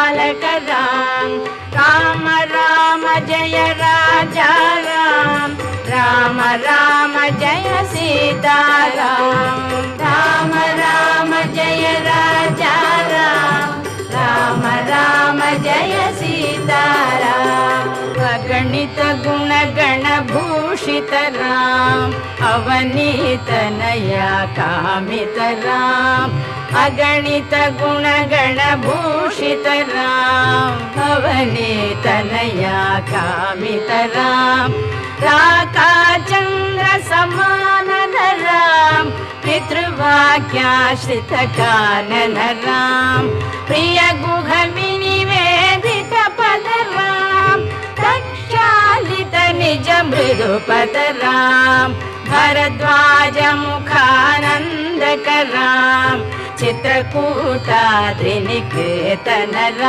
बालक राम राम राम जय राजा राम राम राम जय सीताराम राम राम जय राजा राम राम राम जय सीताराम अगणित गुणगण भूषित राम अवनीत नया कामित राम अगणित गुणगण भूषित राम अवनीत नया कामित राम राका चंद्र समान राम पितृवाक्याश्रित कानन राम प्रिय गुह विनिवेदित पद राम प्रक्षालित निज मृदु पद राम भरद्वाज मुखानंदक राम चित्रकूटाद्रि निकेतन राम।